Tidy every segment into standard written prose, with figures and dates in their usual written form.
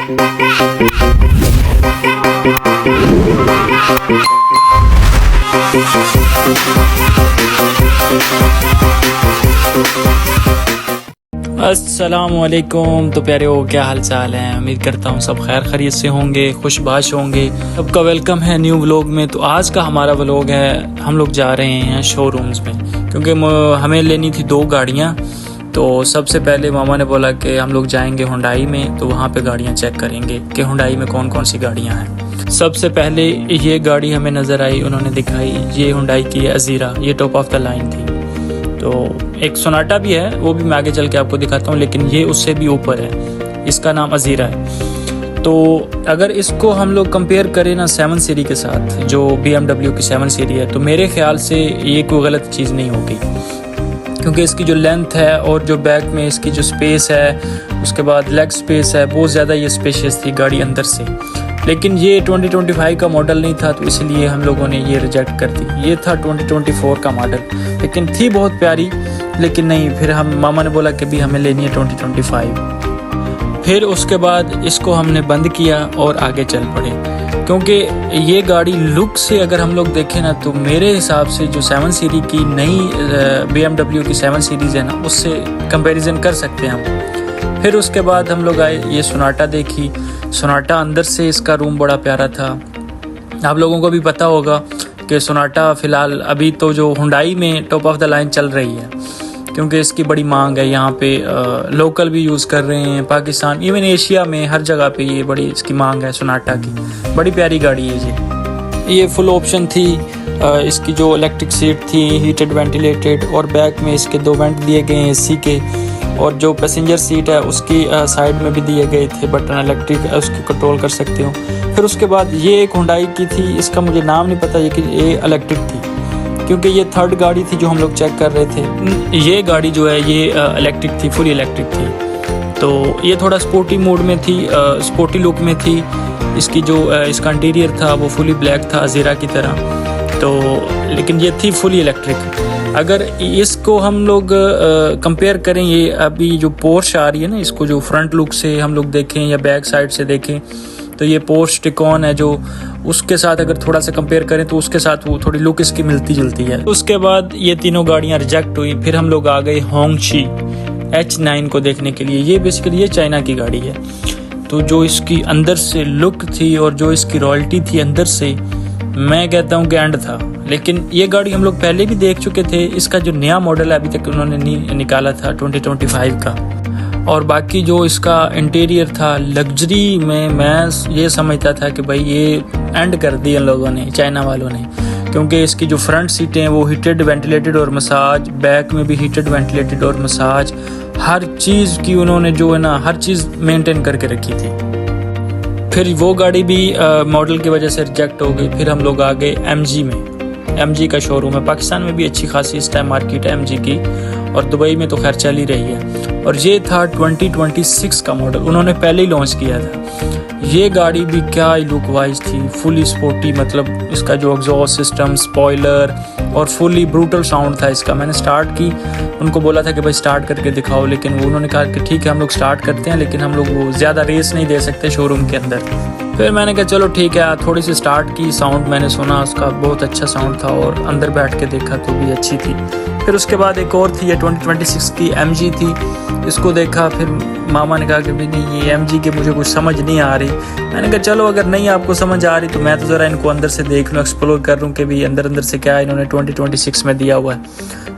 अस्सलामुअलैकुम। तो प्यारे हो, क्या हाल चाल है? उम्मीद करता हूँ सब खैर खैरियत से होंगे, खुशबाश होंगे। सबका वेलकम है न्यू व्लॉग में। तो आज का हमारा व्लॉग है, हम लोग जा रहे हैं शोरूम्स में, क्योंकि हमें लेनी थी 2 गाड़ियाँ। तो सबसे पहले मामा ने बोला कि हम लोग जाएंगे हुंडई में, तो वहाँ पे गाड़ियाँ चेक करेंगे कि हुंडई में कौन कौन सी गाड़ियाँ हैं। सबसे पहले ये गाड़ी हमें नज़र आई, उन्होंने दिखाई, ये हुंडई की है अजीरा, ये टॉप ऑफ द लाइन थी। तो एक सोनाटा भी है, वो भी मैं आगे चल के आपको दिखाता हूँ, लेकिन ये उससे भी ऊपर है, इसका नाम अजीरा है। तो अगर इसको हम लोग कंपेयर करें ना 7 सीरी के साथ, जो BMW की 7 सीरी है, तो मेरे ख्याल से ये कोई गलत चीज़ नहीं होगी, क्योंकि इसकी जो लेंथ है और जो बैक में इसकी जो स्पेस है, उसके बाद लेग स्पेस है, बहुत ज़्यादा ये स्पेशियस थी गाड़ी अंदर से। लेकिन ये 2025 का मॉडल नहीं था, तो इसलिए हम लोगों ने ये रिजेक्ट कर दी। ये था 2024 का मॉडल, लेकिन थी बहुत प्यारी, लेकिन नहीं, फिर हम मामा ने बोला कि भी हमें लेनी है 2025। फिर उसके बाद इसको हमने बंद किया और आगे चल पड़े, क्योंकि ये गाड़ी लुक से अगर हम लोग देखें ना, तो मेरे हिसाब से जो 7 सीरी की नई BMW की 7 सीरीज़ है ना, उससे कंपैरिजन कर सकते हैं हम। फिर उसके बाद हम लोग आए, ये सोनाटा देखी। सोनाटा अंदर से इसका रूम बड़ा प्यारा था। आप लोगों को भी पता होगा कि सोनाटा फ़िलहाल अभी तो जो हुंडई में टॉप ऑफ द लाइन चल रही है, क्योंकि इसकी बड़ी मांग है। यहाँ पे लोकल भी यूज़ कर रहे हैं, पाकिस्तान, इवन एशिया में हर जगह पे ये बड़ी इसकी मांग है सोनाटा की। बड़ी प्यारी गाड़ी है ये फुल ऑप्शन थी। इसकी जो इलेक्ट्रिक सीट थी, हीटेड वेंटिलेटेड, और बैक में इसके 2 वेंट दिए गए हैं AC के, और जो पैसेंजर सीट है उसकी साइड में भी दिए गए थे बटन, इलेक्ट्रिक, उसकी कंट्रोल कर सकते हो। फिर उसके बाद ये एक हुंडई की थी, इसका मुझे नाम नहीं पता, लेकिन ये इलेक्ट्रिक थी, क्योंकि ये 3rd गाड़ी थी जो हम लोग चेक कर रहे थे। ये गाड़ी जो है ये इलेक्ट्रिक थी, फुल इलेक्ट्रिक थी। तो ये थोड़ा स्पोर्टी मोड में थी, स्पोर्टी लुक में थी। इसकी जो इसका इंटीरियर था वो फुली ब्लैक था, अजीरा की तरह। तो लेकिन ये थी फुली इलेक्ट्रिक। अगर इसको हम लोग कंपेयर करें, ये अभी जो पोर्श आ रही है ना, इसको जो फ्रंट लुक से हम लोग देखें या बैक साइड से देखें, तो ये पोर्श टिकॉन है, जो उसके साथ अगर थोड़ा सा कंपेयर करें तो उसके साथ वो थोड़ी लुक इसकी मिलती जुलती है। उसके बाद ये तीनों गाड़ियाँ रिजेक्ट हुई। फिर हम लोग आ गए होंगशी H9 को देखने के लिए। ये बेसिकली ये चाइना की गाड़ी है। तो जो इसकी अंदर से लुक थी और जो इसकी रॉयल्टी थी अंदर से, मैं कहता हूँ कि एंड था। लेकिन ये गाड़ी हम लोग पहले भी देख चुके थे। इसका जो नया मॉडल है अभी तक उन्होंने नहीं निकाला था 2025 का। और बाकी जो इसका इंटीरियर था लग्जरी में, मैं ये समझता था कि भाई ये एंड कर दी इन लोगों ने, चाइना वालों ने, क्योंकि इसकी जो फ्रंट सीटें हैं वो हीटेड वेंटिलेटेड और मसाज, बैक में भी हीटेड वेंटिलेटेड और मसाज, हर चीज़ की उन्होंने जो है ना, हर चीज़ मेंटेन करके रखी थी। फिर वो गाड़ी भी मॉडल की वजह से रिजेक्ट हो गई। फिर हम लोग आ गए MG में। MG का शोरूम है, पाकिस्तान में भी अच्छी खासी इस टाइम मार्केट है MG की, और दुबई में तो खैर चल ही रही है। और ये था 2026 का मॉडल, उन्होंने पहले ही लॉन्च किया था। ये गाड़ी भी क्या लुक वाइज थी, फुली स्पोर्टी, मतलब इसका जो एग्जॉस्ट सिस्टम, स्पॉइलर, और फुली ब्रूटल साउंड था इसका। मैंने स्टार्ट की, उनको बोला था कि भाई स्टार्ट करके दिखाओ, लेकिन वो उन्होंने कहा कि ठीक है हम लोग स्टार्ट करते हैं, लेकिन हम लोग वो ज़्यादा रेस नहीं दे सकते शोरूम के अंदर। फिर मैंने कहा चलो ठीक है, थोड़ी सी स्टार्ट की, साउंड मैंने सुना उसका, बहुत अच्छा साउंड था, और अंदर बैठ के देखा तो भी अच्छी थी। फिर उसके बाद एक और थी, ये 2026 की MG थी, इसको देखा। फिर मामा ने कहा कि भाई नहीं, ये MG के मुझे कुछ समझ नहीं आ रही। मैंने कहा चलो अगर नहीं आपको समझ आ रही तो मैं तो ज़रा इनको अंदर से देख लूँ, एक्सप्लोर कर लूँ कि भी अंदर से क्या इन्होंने 2026 में दिया हुआ है।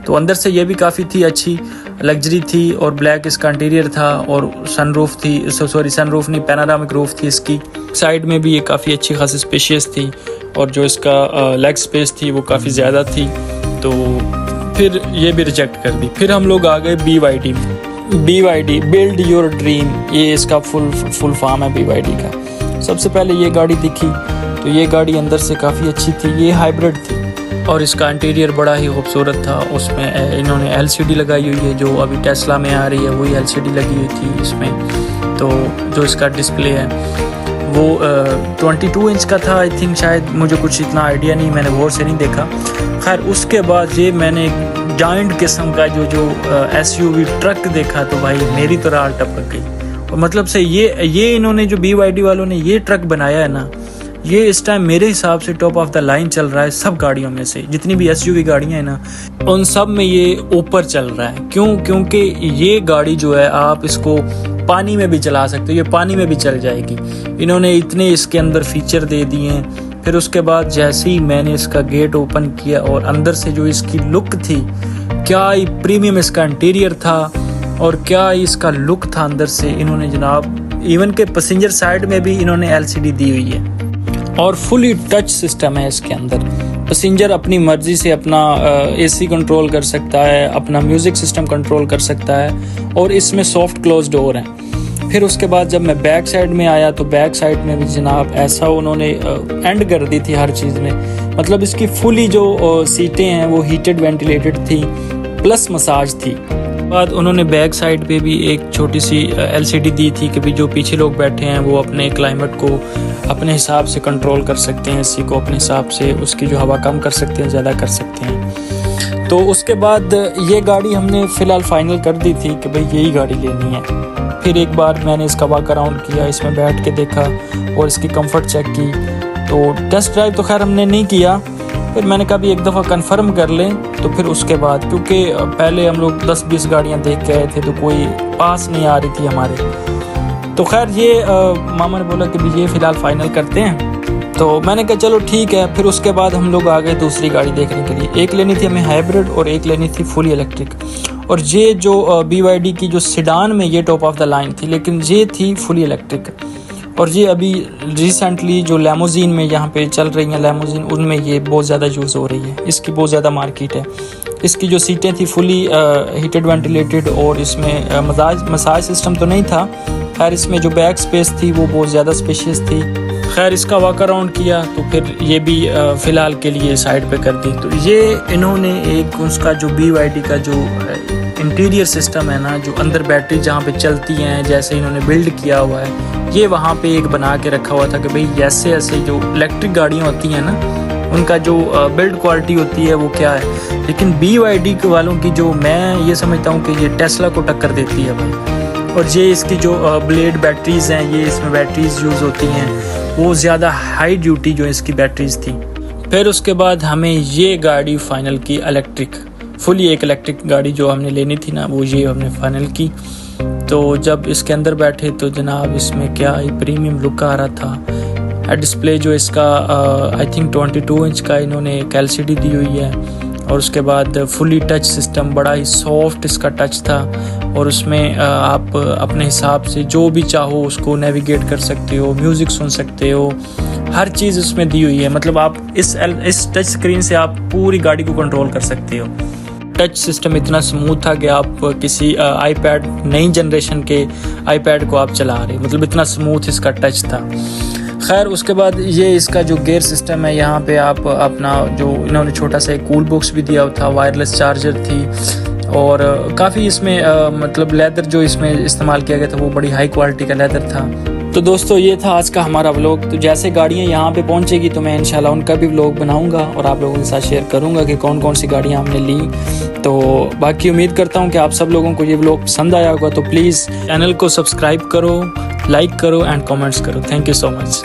तो अंदर से ये भी काफ़ी थी अच्छी, लग्जरी थी, और ब्लैक इसका इंटीरियर था, और सनरूफ थी, सनरूफ नहीं, पैनारामिक रूफ थी इसकी। साइड में भी ये काफ़ी अच्छी खासी स्पेशियस थी, और जो इसका लेग स्पेस थी वो काफ़ी ज़्यादा थी। तो फिर ये भी रिजेक्ट कर दी। फिर हम लोग आ गए BYD में। BYD बिल्ड योर ड्रीम, ये इसका फुल फॉर्म है BYD का। सबसे पहले ये गाड़ी दिखी, तो ये गाड़ी अंदर से काफ़ी अच्छी थी। ये हाइब्रिड थी, और इसका इंटीरियर बड़ा ही खूबसूरत था। उसमें इन्होंने LCD लगाई हुई है, जो अभी टेस्ला में आ रही है वही LCD लगी हुई थी इसमें। तो जो इसका डिस्प्ले है वो 22 इंच का था आई थिंक, शायद, मुझे कुछ इतना आइडिया नहीं, मैंने गौर से नहीं देखा। खैर उसके बाद ये मैंने जायंट किस्म का जो SUV ट्रक देखा, तो भाई मेरी तो राह टपक गई। मतलब से ये इन्होंने जो BYD वालों ने ये ट्रक बनाया है ना, ये इस टाइम मेरे हिसाब से टॉप ऑफ द लाइन चल रहा है सब गाड़ियों में से। जितनी भी SUV गाड़ियां हैं ना, उन सब में ये ऊपर चल रहा है। क्यों? क्योंकि ये गाड़ी जो है आप इसको पानी में भी चला सकते हो, ये पानी में भी चल जाएगी। इन्होंने इतने इसके अंदर फीचर दे दिए हैं। फिर उसके बाद जैसे ही मैंने इसका गेट ओपन किया और अंदर से जो इसकी लुक थी, क्या ही प्रीमियम इसका इंटीरियर था और क्या ही इसका लुक था अंदर से। इन्होंने जनाब इवन के पैसेंजर साइड में भी इन्होंने LCD दी हुई है और फुली टच सिस्टम है इसके अंदर। पैसेंजर अपनी मर्जी से अपना AC कंट्रोल कर सकता है, अपना म्यूज़िक सिस्टम कंट्रोल कर सकता है और इसमें सॉफ्ट क्लोज डोर है। फिर उसके बाद जब मैं बैक साइड में आया तो बैक साइड में भी जनाब ऐसा उन्होंने एंड कर दी थी हर चीज़ में। मतलब इसकी फुली जो सीटें हैं वो हीटेड वेंटिलेटेड थी प्लस मसाज थी। बाद उन्होंने बैक साइड पे भी एक छोटी सी LCD दी थी कि भी जो पीछे लोग बैठे हैं वो अपने क्लाइमेट को अपने हिसाब से कंट्रोल कर सकते हैं, AC को अपने हिसाब से उसकी जो हवा कम कर सकते हैं, ज़्यादा कर सकते हैं। तो उसके बाद ये गाड़ी हमने फ़िलहाल फ़ाइनल कर दी थी कि भाई यही गाड़ी लेनी है। फिर एक बार मैंने इसका वॉक अराउंड किया, इसमें बैठ के देखा और इसकी कंफर्ट चेक की। तो टेस्ट ड्राइव तो खैर हमने नहीं किया, फिर मैंने कहा भी एक दफ़ा कंफर्म कर लें। तो फिर उसके बाद क्योंकि पहले हम लोग 10-20 गाड़ियां देख के आए थे तो कोई पास नहीं आ रही थी हमारे। तो खैर ये मामा ने बोला कि भी ये फ़िलहाल फ़ाइनल करते हैं। तो मैंने कहा चलो ठीक है। फिर उसके बाद हम लोग आ गए दूसरी गाड़ी देखने के लिए। एक लेनी थी हमें हाइब्रिड और एक लेनी थी फुली इलेक्ट्रिक। और ये जो BYD की जो सेडान में ये टॉप ऑफ द लाइन थी, लेकिन ये थी फुली इलेक्ट्रिक। और ये अभी रिसेंटली जो लैमोजीन में यहाँ पे चल रही हैं लैमोजीन, उनमें ये बहुत ज़्यादा यूज़ हो रही है, इसकी बहुत ज़्यादा मार्केट है। इसकी जो सीटें थी फुली हीटेड वेंटिलेटेड और इसमें मसाज सिस्टम तो नहीं था। खैर इसमें जो बैक स्पेस थी वो बहुत ज़्यादा स्पेशियस थी। खैर इसका वॉक अराउंड किया तो फिर ये भी फ़िलहाल के लिए साइड पे कर दी। तो ये इन्होंने एक उसका जो BYD का जो इंटीरियर सिस्टम है ना, जो अंदर बैटरी जहाँ पे चलती हैं, जैसे इन्होंने बिल्ड किया हुआ है, ये वहाँ पे एक बना के रखा हुआ था कि भाई ऐसे जो इलेक्ट्रिक गाड़ियाँ होती हैं ना, उनका जो बिल्ड क्वालिटी होती है वो क्या है। लेकिन BYD के वालों की जो मैं ये समझता हूँ कि ये टेस्ला को टक्कर देती है भाई। और ये इसकी जो ब्लेड बैटरीज़ हैं, ये इसमें बैटरीज़ यूज़ होती हैं, वो ज़्यादा हाई ड्यूटी जो इसकी बैटरीज़ थी। फिर उसके बाद हमें ये गाड़ी फ़ाइनल की इलेक्ट्रिक, फुली एक इलेक्ट्रिक गाड़ी जो हमने लेनी थी ना, वो ये हमने फ़ाइनल की। तो जब इसके अंदर बैठे तो जनाब इसमें क्या ही प्रीमियम लुक आ रहा था। डिस्प्ले जो इसका आई थिंक 22 इंच का इन्होंने एक LCD दी हुई है। और उसके बाद फुली टच सिस्टम, बड़ा ही सॉफ्ट इसका टच था और उसमें आप अपने हिसाब से जो भी चाहो उसको नेविगेट कर सकते हो, म्यूज़िक सुन सकते हो, हर चीज़ उसमें दी हुई है। मतलब आप इस टच स्क्रीन से आप पूरी गाड़ी को कंट्रोल कर सकते हो। टच सिस्टम इतना स्मूथ था कि आप किसी iPad नई जनरेशन के iPad को आप चला रहे, मतलब इतना स्मूथ इसका टच था। खैर उसके बाद ये इसका जो गियर सिस्टम है, यहाँ पे आप अपना जो इन्होंने छोटा सा एक कूल बॉक्स भी दिया था, वायरलेस चार्जर थी और काफ़ी इसमें मतलब लेदर जो इसमें इस्तेमाल किया गया था वो बड़ी हाई क्वालिटी का लेदर था। तो दोस्तों ये था आज का हमारा व्लॉग। तो जैसे गाड़ियाँ यहाँ पे पहुँचेगी तो मैं इंशाल्लाह उनका भी व्लॉग बनाऊँगा और आप लोगों के साथ शेयर करूँगा कि कौन कौन सी गाड़ियाँ हमने ली। तो बाकी उम्मीद करता हूँ कि आप सब लोगों को ये व्लॉग पसंद आया होगा। तो प्लीज़ चैनल को सब्सक्राइब करो, लाइक करो एंड कमेंट्स करो। Thank you so much.